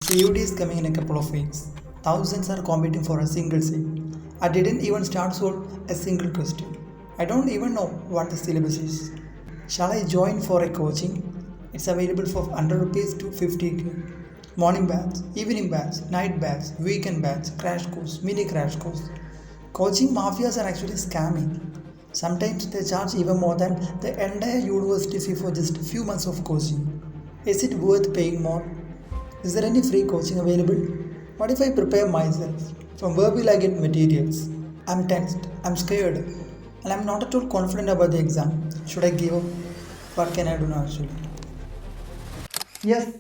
CUD is coming in a couple of weeks. Thousands are competing for a single seat. I didn't even start solve a single question. I don't even know what the syllabus is. Shall I join for a coaching? It's available for 100 rupees to 50k. Morning batch, evening batch, night batch, weekend batch, crash course, mini crash course. Coaching mafias are actually scamming. Sometimes they charge even more than the entire university fee for just a few months of coaching. Is it worth paying more? Is there any free coaching available? What if I prepare myself? From where will I get materials? I'm tensed, I'm scared, and I'm not at all confident about the exam. Should I give up? What can I do now actually? Yes,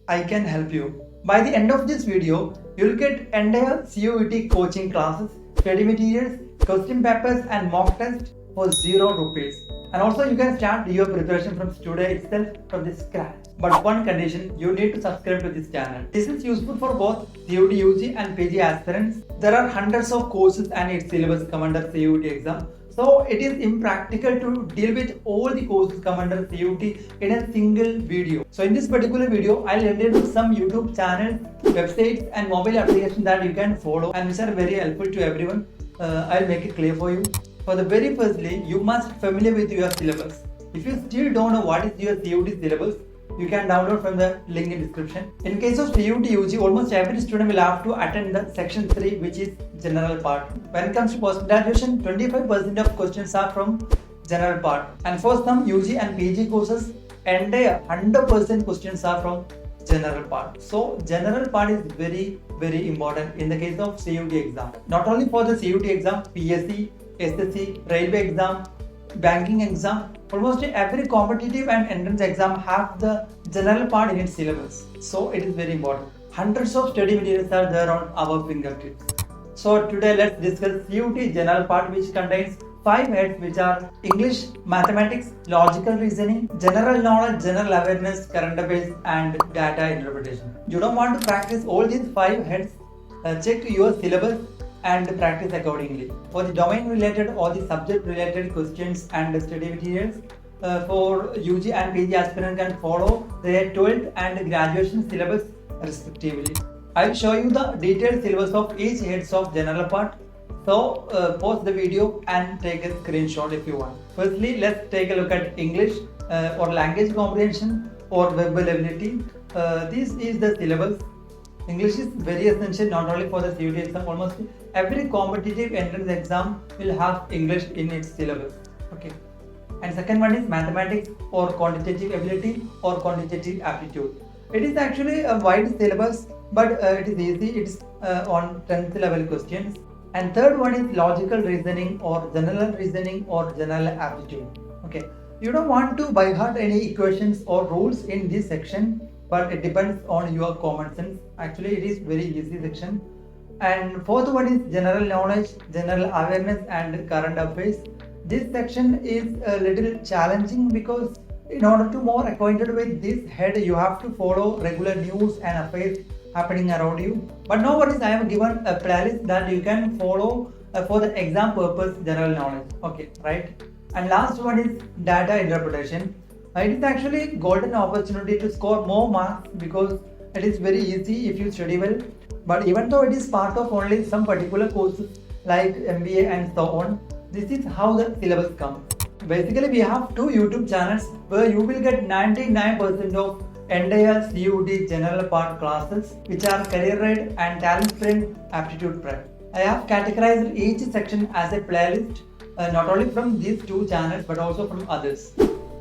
I can help you. By the end of this video, you'll get entire CUET coaching classes, study materials, question papers and mock tests for 0 rupees. And also you can start your preparation from today itself from the scratch. But one condition, you need to subscribe to this channel. This is useful for both CUET UG and PG aspirants. There are hundreds of courses and its syllabus come under CUET exam. So it is impractical to deal with all the courses come under CUET in a single video. So in this particular video, I'll introduce some YouTube channels, websites and mobile applications that you can follow and which are very helpful to everyone. I'll make it clear for you. For the very firstly, you must familiar with your syllabus. If you still don't know what is your CUET syllabus, you can download from the link in description. In case of CUET UG, almost every student will have to attend the section 3, which is general part. When it comes to post graduation, 25% of questions are from general part, and for some UG and PG courses, entire 100% questions are from general part. So general part is very important in the case of CUET exam. Not only for the CUET exam, PSC, SSC, railway exam, banking exam, almost every competitive and entrance exam have the general part in its syllabus. So it is very important. Hundreds of study materials are there on our fingertips. So today let's discuss CUET general part, which contains 5 heads, which are English, mathematics, logical reasoning, general knowledge, general awareness, current affairs and data interpretation. You don't want to practice all these 5 heads, check your syllabus and practice accordingly. For the domain related or the subject related questions and study materials, for UG and PG aspirant can follow their 12th and graduation syllabus respectively. I will show you the detailed syllabus of each heads of general part. So pause the video and take a screenshot if you want. Firstly, let's take a look at English or language comprehension or verbal ability. This is the syllabus. English is very essential not only for the CUET exam. Almost every competitive entrance exam will have English in its syllabus. Okay. And second one is mathematics or quantitative ability or quantitative aptitude. It is actually a wide syllabus, but it is easy. It's on 10th level questions. And third one is logical reasoning or general reasoning or general aptitude. Okay. You don't want to by heart any equations or rules in this section, but it depends on your common sense. Actually, it is very easy section. And fourth one is general knowledge, general awareness and current affairs. This section is a little challenging because in order to more acquainted with this head, you have to follow regular news and affairs happening around you. But no worries, I have given a playlist that you can follow for the exam purpose general knowledge. Okay, right? And last one is data interpretation. It is actually golden opportunity to score more marks because it is very easy if you study well. But even though it is part of only some particular courses like MBA and so on, this is how the syllabus comes. Basically, we have 2 YouTube channels where you will get 99% of entire CUET general part classes, which are Career Rate and Talent Sprint Aptitude Prep. I have categorized each section as a playlist, not only from these 2 channels but also from others.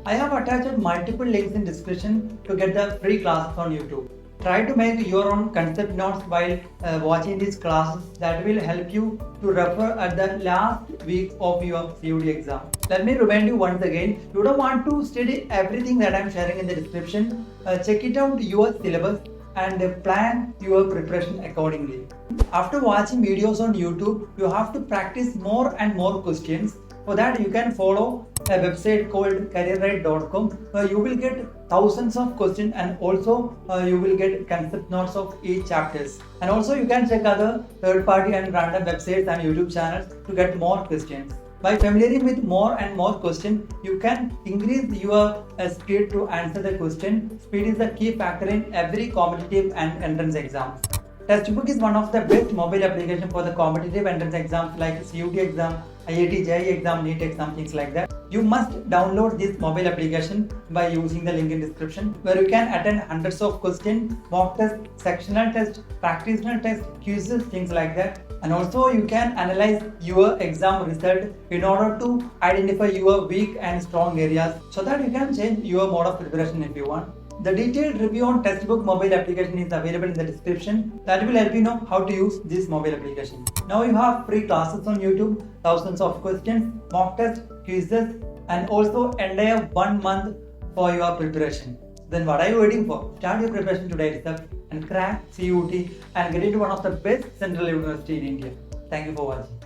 I have attached multiple links in description to get the free classes on YouTube. Try to make your own concept notes while watching these classes. That will help you to refer at the last week of your CUET exam. Let me remind you once again, you don't want to study everything that I am sharing in the description. Check it out your syllabus and plan your preparation accordingly. After watching videos on YouTube, you have to practice more and more questions. For that, you can follow a website called careerride.com where you will get thousands of questions and also you will get concept notes of each chapters. And also you can check other third party and random websites and YouTube channels to get more questions. By familiarizing with more and more questions, you can increase your speed to answer the question. Speed is the key factor in every competitive and entrance exam. Textbook is one of the best mobile application for the competitive entrance exams like CUT exam, IIT, JEE exam, NEET exam, things like that. You must download this mobile application by using the link in description, where you can attend hundreds of questions, mock tests, sectional tests, practitioner tests, quizzes, things like that. And also you can analyze your exam result in order to identify your weak and strong areas so that you can change your mode of preparation if you want. The detailed review on textbook mobile application is available in the description. That will help you know how to use this mobile application. Now you have free classes on YouTube, thousands of questions, mock tests, quizzes, and also entire 1 month for your preparation. Then what are you waiting for? Start your preparation today itself and crack CUT and get into one of the best central university in India. Thank you for watching.